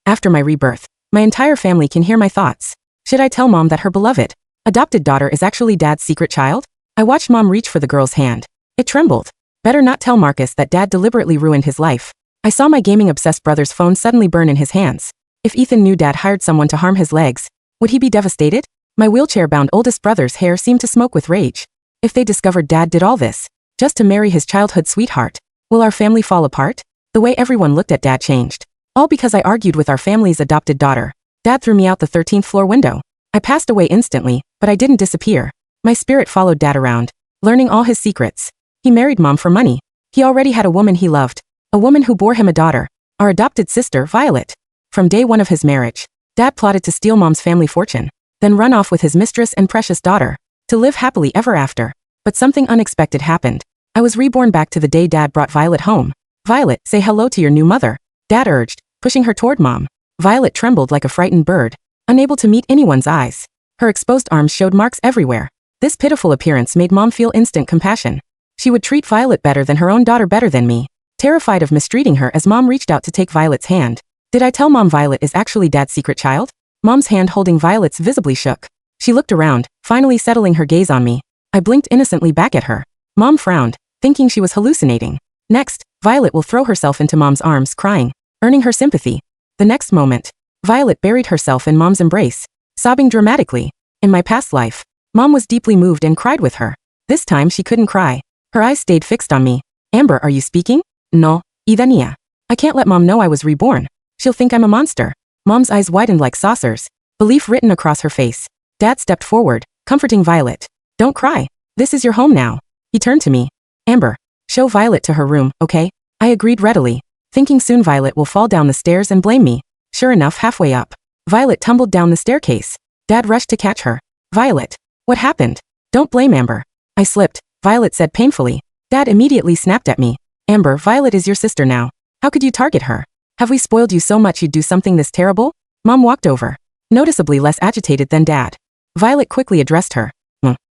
After my rebirth, my entire family can hear my thoughts. Should I tell Mom that her beloved, adopted daughter is actually Dad's secret child? I watched Mom reach for the girl's hand. It trembled. Better not tell Marcus that Dad deliberately ruined his life. I saw my gaming-obsessed brother's phone suddenly burn in his hands. If Ethan knew Dad hired someone to harm his legs, would he be devastated? My wheelchair-bound oldest brother's hair seemed to smoke with rage. If they discovered Dad did all this, just to marry his childhood sweetheart, will our family fall apart? The way everyone looked at Dad changed. All because I argued with our family's adopted daughter. Dad threw me out the 13th floor window. I passed away instantly, but I didn't disappear. My spirit followed Dad around, learning all his secrets. He married Mom for money. He already had a woman he loved, a woman who bore him a daughter, our adopted sister, Violet. From day one of his marriage, Dad plotted to steal Mom's family fortune, then run off with his mistress and precious daughter, to live happily ever after. But something unexpected happened. I was reborn back to the day Dad brought Violet home. Violet, say hello to your new mother, Dad urged, pushing her toward Mom. Violet trembled like a frightened bird, unable to meet anyone's eyes. Her exposed arms showed marks everywhere. This pitiful appearance made Mom feel instant compassion. She would treat Violet better than her own daughter, better than me. Terrified of mistreating her as Mom reached out to take Violet's hand. Did I tell Mom Violet is actually Dad's secret child? Mom's hand holding Violet's visibly shook. She looked around, finally settling her gaze on me. I blinked innocently back at her. Mom frowned, thinking she was hallucinating. Next, Violet will throw herself into Mom's arms, crying, earning her sympathy. The next moment, Violet buried herself in Mom's embrace, sobbing dramatically. In my past life, Mom was deeply moved and cried with her. This time she couldn't cry. Her eyes stayed fixed on me. Amber, are you speaking? No, Idania. I can't let Mom know I was reborn. She'll think I'm a monster. Mom's eyes widened like saucers, belief written across her face. Dad stepped forward, comforting Violet. Don't cry. This is your home now. He turned to me. Amber, show Violet to her room, okay? I agreed readily, thinking soon Violet will fall down the stairs and blame me. Sure enough, halfway up, Violet tumbled down the staircase. Dad rushed to catch her. Violet, what happened? Don't blame Amber. I slipped, Violet said painfully. Dad immediately snapped at me. Amber, Violet is your sister now. How could you target her? Have we spoiled you so much you'd do something this terrible? Mom walked over, noticeably less agitated than Dad. Violet quickly addressed her.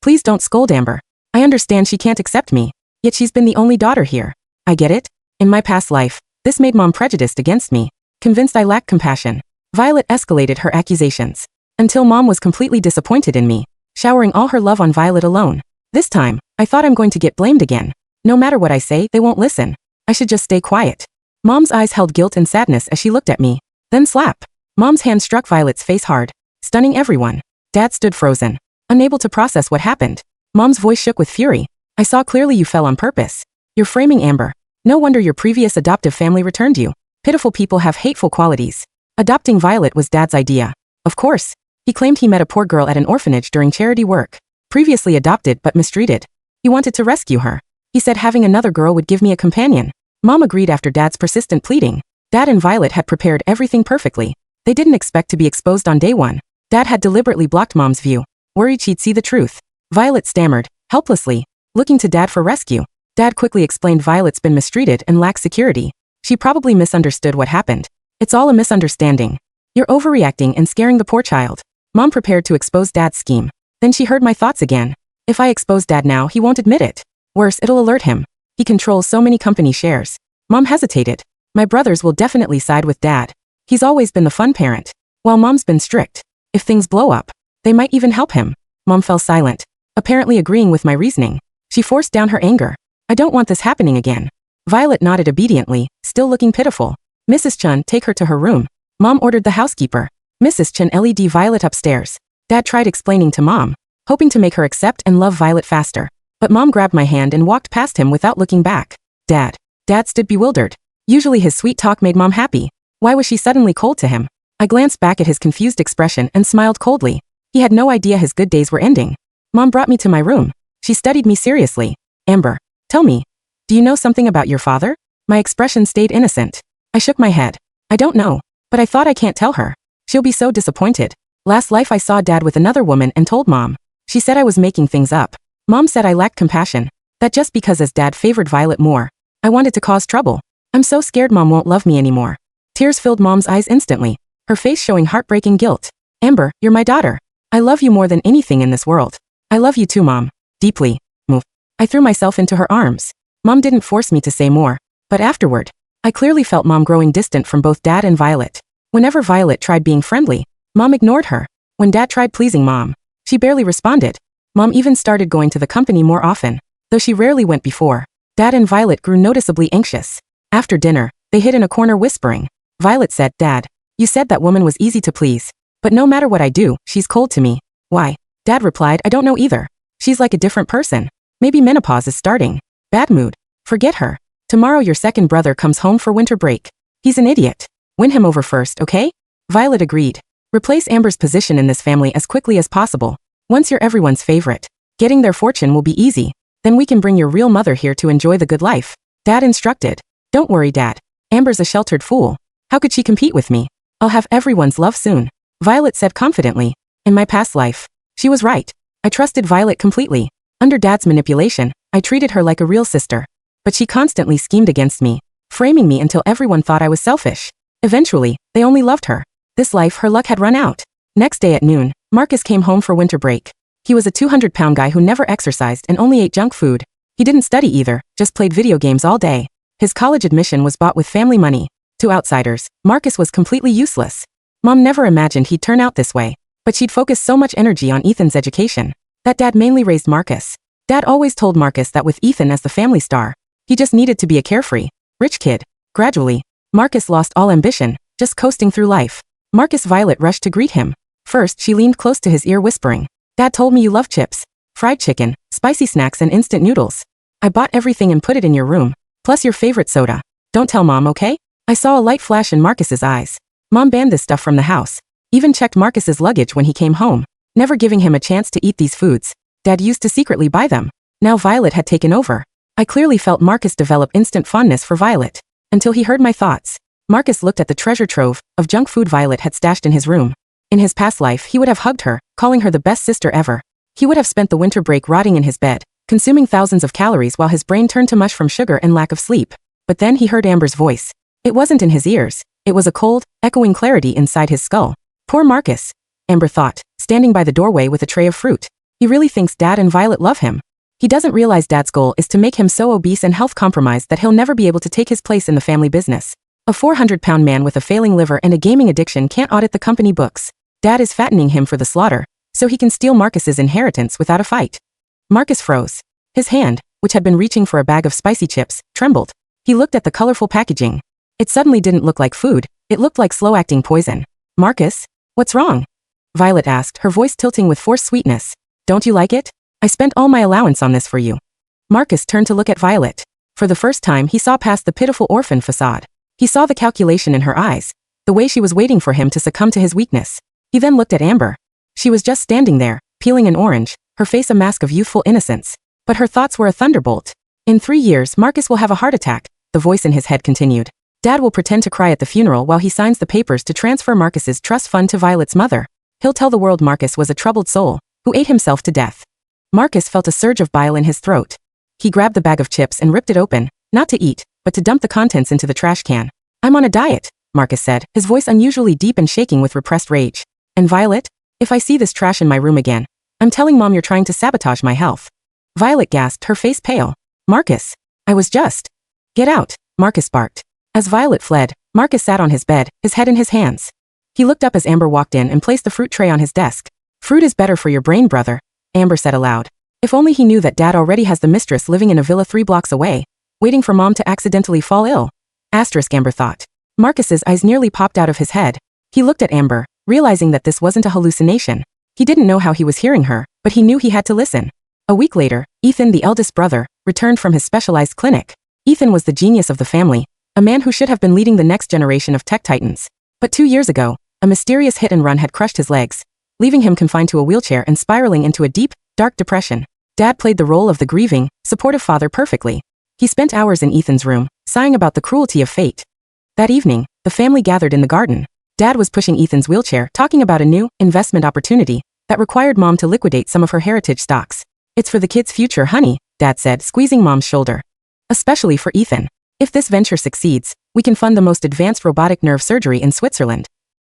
Please don't scold Amber. I understand she can't accept me, yet she's been the only daughter here. I get it. In my past life, this made Mom prejudiced against me, convinced I lacked compassion. Violet escalated her accusations, until Mom was completely disappointed in me, showering all her love on Violet alone. This time, I thought I'm going to get blamed again. No matter what I say, they won't listen. I should just stay quiet. Mom's eyes held guilt and sadness as she looked at me. Then slap. Mom's hand struck Violet's face hard, stunning everyone. Dad stood frozen, unable to process what happened. Mom's voice shook with fury. I saw clearly you fell on purpose. You're framing Amber. No wonder your previous adoptive family returned you. Pitiful people have hateful qualities. Adopting Violet was Dad's idea. Of course. He claimed he met a poor girl at an orphanage during charity work. Previously adopted but mistreated. He wanted to rescue her. He said having another girl would give me a companion. Mom agreed after Dad's persistent pleading. Dad and Violet had prepared everything perfectly. They didn't expect to be exposed on day one. Dad had deliberately blocked Mom's view, worried she'd see the truth. Violet stammered, helplessly, looking to Dad for rescue. Dad quickly explained Violet's been mistreated and lacks security. She probably misunderstood what happened. It's all a misunderstanding. You're overreacting and scaring the poor child. Mom prepared to expose Dad's scheme. Then she heard my thoughts again. If I expose Dad now, he won't admit it. Worse, it'll alert him. He controls so many company shares. Mom hesitated. My brothers will definitely side with Dad. He's always been the fun parent, while Mom's been strict. If things blow up, they might even help him. Mom fell silent, apparently agreeing with my reasoning. She forced down her anger. I don't want this happening again. Violet nodded obediently, still looking pitiful. Mrs. Chun, take her to her room. Mom ordered the housekeeper. Mrs. Chun led Violet upstairs. Dad tried explaining to Mom, hoping to make her accept and love Violet faster. But Mom grabbed my hand and walked past him without looking back. Dad stood bewildered. Usually his sweet talk made Mom happy. Why was she suddenly cold to him? I glanced back at his confused expression and smiled coldly. He had no idea his good days were ending. Mom brought me to my room. She studied me seriously. Amber, tell me, do you know something about your father? My expression stayed innocent. I shook my head. I don't know, but I thought I can't tell her. She'll be so disappointed. Last life I saw Dad with another woman and told Mom. She said I was making things up. Mom said I lacked compassion. That just because as Dad favored Violet more, I wanted to cause trouble. I'm so scared Mom won't love me anymore. Tears filled Mom's eyes instantly, her face showing heartbreaking guilt. Amber, you're my daughter. I love you more than anything in this world. I love you too, Mom. Deeply. Move. I threw myself into her arms. Mom didn't force me to say more, but afterward, I clearly felt Mom growing distant from both Dad and Violet. Whenever Violet tried being friendly, Mom ignored her. When Dad tried pleasing Mom, she barely responded. Mom even started going to the company more often, though she rarely went before. Dad and Violet grew noticeably anxious. After dinner, they hid in a corner whispering. Violet said, "Dad, you said that woman was easy to please. But no matter what I do, she's cold to me." "Why?" Dad replied, "I don't know either. She's like a different person. Maybe menopause is starting." "Bad mood. Forget her. Tomorrow your second brother comes home for winter break. He's an idiot. Win him over first, okay?" Violet agreed. "Replace Amber's position in this family as quickly as possible. Once you're everyone's favorite, getting their fortune will be easy. Then we can bring your real mother here to enjoy the good life," Dad instructed. "Don't worry, Dad. Amber's a sheltered fool. How could she compete with me? I'll have everyone's love soon," Violet said confidently. "In my past life, she was right. I trusted Violet completely. Under Dad's manipulation, I treated her like a real sister. But she constantly schemed against me, framing me until everyone thought I was selfish. Eventually, they only loved her. This life, her luck had run out." Next day at noon, Marcus came home for winter break. He was a 200-pound guy who never exercised and only ate junk food. He didn't study either, just played video games all day. His college admission was bought with family money. To outsiders, Marcus was completely useless. Mom never imagined he'd turn out this way, but she'd focused so much energy on Ethan's education that Dad mainly raised Marcus. Dad always told Marcus that with Ethan as the family star, he just needed to be a carefree, rich kid. Gradually, Marcus lost all ambition, just coasting through life. Violet rushed to greet him. First, she leaned close to his ear whispering, "Dad told me you love chips, fried chicken, spicy snacks and instant noodles. I bought everything and put it in your room, plus your favorite soda. Don't tell Mom, okay?" I saw a light flash in Marcus's eyes. Mom banned this stuff from the house. Even checked Marcus's luggage when he came home, never giving him a chance to eat these foods. Dad used to secretly buy them. Now Violet had taken over. I clearly felt Marcus develop instant fondness for Violet. Until he heard my thoughts. Marcus looked at the treasure trove of junk food Violet had stashed in his room. In his past life, he would have hugged her, calling her the best sister ever. He would have spent the winter break rotting in his bed, consuming thousands of calories while his brain turned to mush from sugar and lack of sleep. But then he heard Amber's voice. It wasn't in his ears. It was a cold, echoing clarity inside his skull. Poor Marcus, Amber thought, standing by the doorway with a tray of fruit. He really thinks Dad and Violet love him. He doesn't realize Dad's goal is to make him so obese and health compromised that he'll never be able to take his place in the family business. A 400-pound man with a failing liver and a gaming addiction can't audit the company books. Dad is fattening him for the slaughter, so he can steal Marcus's inheritance without a fight. Marcus froze. His hand, which had been reaching for a bag of spicy chips, trembled. He looked at the colorful packaging. It suddenly didn't look like food, it looked like slow-acting poison. "Marcus, what's wrong?" Violet asked, her voice tilting with forced sweetness. "Don't you like it? I spent all my allowance on this for you." Marcus turned to look at Violet. For the first time, he saw past the pitiful orphan facade. He saw the calculation in her eyes, the way she was waiting for him to succumb to his weakness. He then looked at Amber. She was just standing there, peeling an orange, her face a mask of youthful innocence. But her thoughts were a thunderbolt. "In 3 years, Marcus will have a heart attack," the voice in his head continued. "Dad will pretend to cry at the funeral while he signs the papers to transfer Marcus's trust fund to Violet's mother. He'll tell the world Marcus was a troubled soul, who ate himself to death." Marcus felt a surge of bile in his throat. He grabbed the bag of chips and ripped it open, not to eat, but to dump the contents into the trash can. "I'm on a diet," Marcus said, his voice unusually deep and shaking with repressed rage. "And Violet? If I see this trash in my room again, I'm telling Mom you're trying to sabotage my health." Violet gasped, her face pale. "Marcus, I was just..." "Get out," Marcus barked. As Violet fled, Marcus sat on his bed, his head in his hands. He looked up as Amber walked in and placed the fruit tray on his desk. "Fruit is better for your brain, brother," Amber said aloud. If only he knew that Dad already has the mistress living in a villa 3 blocks away, waiting for Mom to accidentally fall ill. Asterisk, Amber thought. Marcus's eyes nearly popped out of his head. He looked at Amber, realizing that this wasn't a hallucination. He didn't know how he was hearing her, but he knew he had to listen. A week later, Ethan, the eldest brother, returned from his specialized clinic. Ethan was the genius of the family, a man who should have been leading the next generation of tech titans. But 2 years ago, a mysterious hit and run had crushed his legs, leaving him confined to a wheelchair and spiraling into a deep, dark depression. Dad played the role of the grieving, supportive father perfectly. He spent hours in Ethan's room, sighing about the cruelty of fate. That evening, the family gathered in the garden. Dad was pushing Ethan's wheelchair, talking about a new investment opportunity that required Mom to liquidate some of her heritage stocks. "It's for the kid's future, honey," Dad said, squeezing Mom's shoulder. "Especially for Ethan. If this venture succeeds, we can fund the most advanced robotic nerve surgery in Switzerland."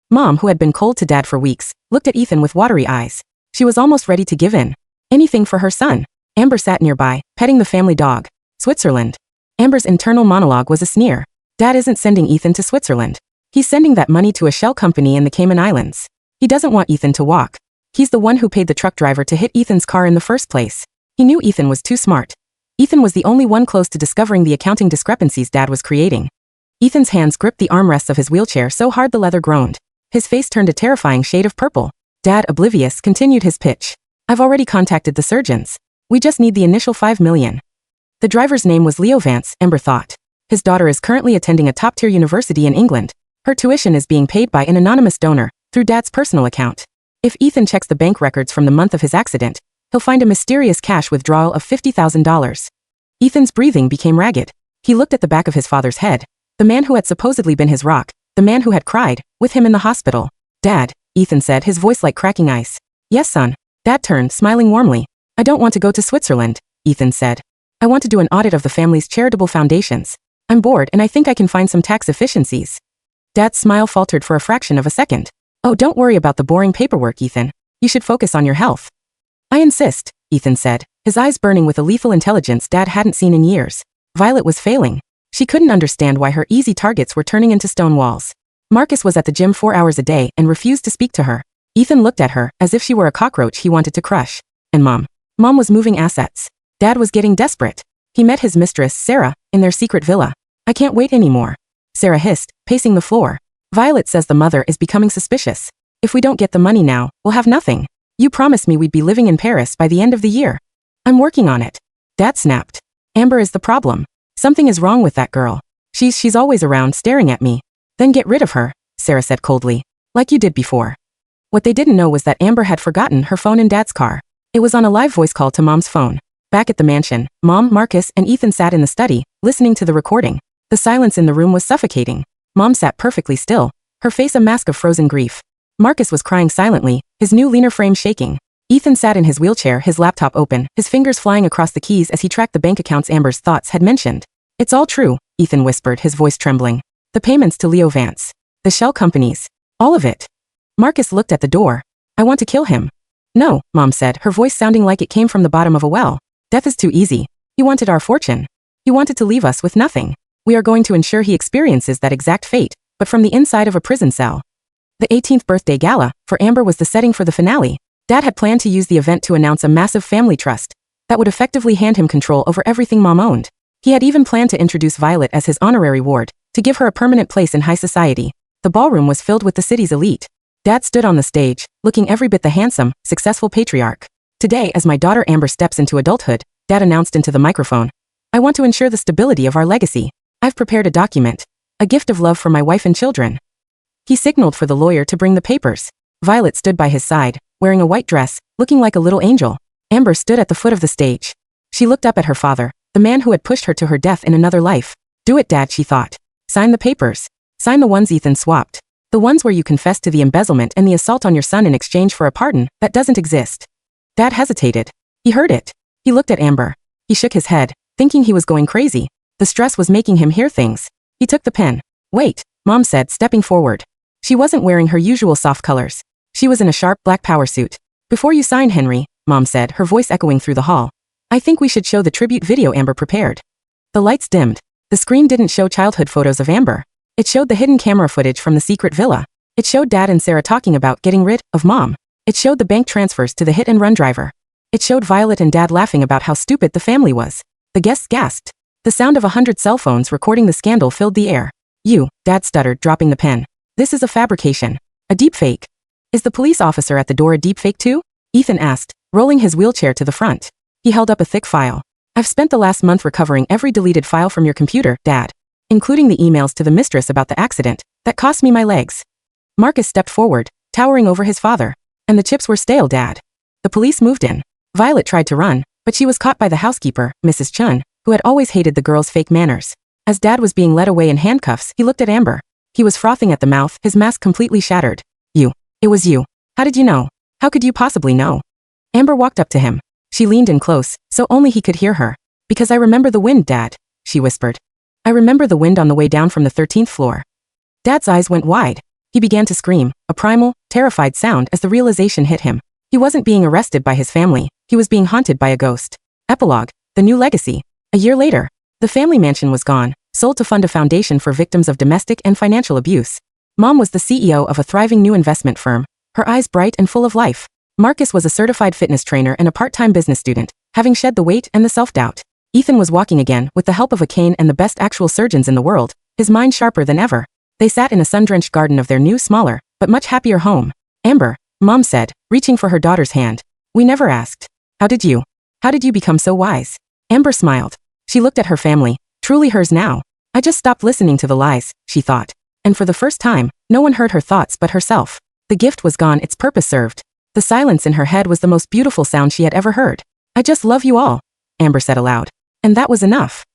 Mom, who had been cold to Dad for weeks, looked at Ethan with watery eyes. She was almost ready to give in. Anything for her son. Amber sat nearby, petting the family dog. "Switzerland." Amber's internal monologue was a sneer. Dad isn't sending Ethan to Switzerland. He's sending that money to a shell company in the Cayman Islands. He doesn't want Ethan to walk. He's the one who paid the truck driver to hit Ethan's car in the first place. He knew Ethan was too smart. Ethan was the only one close to discovering the accounting discrepancies Dad was creating. Ethan's hands gripped the armrests of his wheelchair so hard the leather groaned. His face turned a terrifying shade of purple. Dad, oblivious, continued his pitch. I've already contacted the surgeons. We just need the initial $5 million. The driver's name was Leo Vance, Amber thought. His daughter is currently attending a top-tier university in England. Her tuition is being paid by an anonymous donor, through Dad's personal account. If Ethan checks the bank records from the month of his accident, he'll find a mysterious cash withdrawal of $50,000. Ethan's breathing became ragged. He looked at the back of his father's head. The man who had supposedly been his rock, the man who had cried, with him in the hospital. Dad, Ethan said, his voice like cracking ice. Yes, son. Dad turned, smiling warmly. I don't want to go to Switzerland, Ethan said. I want to do an audit of the family's charitable foundations. I'm bored and I think I can find some tax efficiencies. Dad's smile faltered for a fraction of a second. Oh, don't worry about the boring paperwork, Ethan. You should focus on your health. I insist, Ethan said, his eyes burning with a lethal intelligence Dad hadn't seen in years. Violet was failing. She couldn't understand why her easy targets were turning into stone walls. Marcus was at the gym 4 hours a day and refused to speak to her. Ethan looked at her as if she were a cockroach he wanted to crush. And Mom was moving assets. Dad was getting desperate. He met his mistress, Sarah, in their secret villa. I can't wait anymore, Sarah hissed, pacing the floor. Violet says the mother is becoming suspicious. If we don't get the money now, we'll have nothing. You promised me we'd be living in Paris by the end of the year. I'm working on it. Dad snapped. Amber is the problem. Something is wrong with that girl. She's always around staring at me. Then get rid of her, Sarah said coldly. Like you did before. What they didn't know was that Amber had forgotten her phone in Dad's car. It was on a live voice call to Mom's phone. Back at the mansion, Mom, Marcus, and Ethan sat in the study, listening to the recording. The silence in the room was suffocating. Mom sat perfectly still, her face a mask of frozen grief. Marcus was crying silently, his new leaner frame shaking. Ethan sat in his wheelchair, his laptop open, his fingers flying across the keys as he tracked the bank accounts Amber's thoughts had mentioned. It's all true, Ethan whispered, his voice trembling. The payments to Leo Vance. The shell companies. All of it. Marcus looked at the door. I want to kill him. No, Mom said, her voice sounding like it came from the bottom of a well. Death is too easy. He wanted our fortune. He wanted to leave us with nothing. We are going to ensure he experiences that exact fate, but from the inside of a prison cell. The 18th birthday gala, for Amber, was the setting for the finale. Dad had planned to use the event to announce a massive family trust that would effectively hand him control over everything Mom owned. He had even planned to introduce Violet as his honorary ward, to give her a permanent place in high society. The ballroom was filled with the city's elite. Dad stood on the stage, looking every bit the handsome, successful patriarch. Today, as my daughter Amber steps into adulthood, Dad announced into the microphone, I want to ensure the stability of our legacy. I've prepared a document, a gift of love for my wife and children. He signaled for the lawyer to bring the papers. Violet stood by his side, wearing a white dress, looking like a little angel. Amber stood at the foot of the stage. She looked up at her father, the man who had pushed her to her death in another life. Do it, Dad, she thought. Sign the papers. Sign the ones Ethan swapped. The ones where you confess to the embezzlement and the assault on your son in exchange for a pardon that doesn't exist. Dad hesitated. He heard it. He looked at Amber. He shook his head, thinking he was going crazy. The stress was making him hear things. He took the pen. Wait, Mom said, stepping forward. She wasn't wearing her usual soft colors. She was in a sharp black power suit. Before you sign, Henry, Mom said, her voice echoing through the hall. I think we should show the tribute video Amber prepared. The lights dimmed. The screen didn't show childhood photos of Amber. It showed the hidden camera footage from the secret villa. It showed Dad and Sarah talking about getting rid of Mom. It showed the bank transfers to the hit-and-run driver. It showed Violet and Dad laughing about how stupid the family was. The guests gasped. The sound of 100 cell phones recording the scandal filled the air. Dad stuttered, dropping the pen. This is a fabrication. A deepfake. Is the police officer at the door a deepfake too? Ethan asked, rolling his wheelchair to the front. He held up a thick file. I've spent the last month recovering every deleted file from your computer, Dad. Including the emails to the mistress about the accident that cost me my legs. Marcus stepped forward, towering over his father. And the chips were stale, Dad. The police moved in. Violet tried to run, but she was caught by the housekeeper, Mrs. Chun, who had always hated the girl's fake manners. As Dad was being led away in handcuffs, he looked at Amber. He was frothing at the mouth, his mask completely shattered. It was you. How did you know? How could you possibly know? Amber walked up to him. She leaned in close, so only he could hear her. Because I remember the wind, Dad, she whispered. I remember the wind on the way down from the 13th floor. Dad's eyes went wide. He began to scream, a primal, terrified sound as the realization hit him. He wasn't being arrested by his family, he was being haunted by a ghost. Epilogue, the new legacy. A year later, the family mansion was gone, sold to fund a foundation for victims of domestic and financial abuse. Mom was the CEO of a thriving new investment firm, her eyes bright and full of life. Marcus was a certified fitness trainer and a part-time business student, having shed the weight and the self-doubt. Ethan was walking again with the help of a cane and the best actual surgeons in the world, his mind sharper than ever. They sat in a sun-drenched garden of their new, smaller, but much happier home. Amber, Mom said, reaching for her daughter's hand. We never asked. How did you become so wise? Amber smiled. She looked at her family, truly hers now. I just stopped listening to the lies, she thought. And for the first time, no one heard her thoughts but herself. The gift was gone, its purpose served. The silence in her head was the most beautiful sound she had ever heard. I just love you all, Amber said aloud. And that was enough.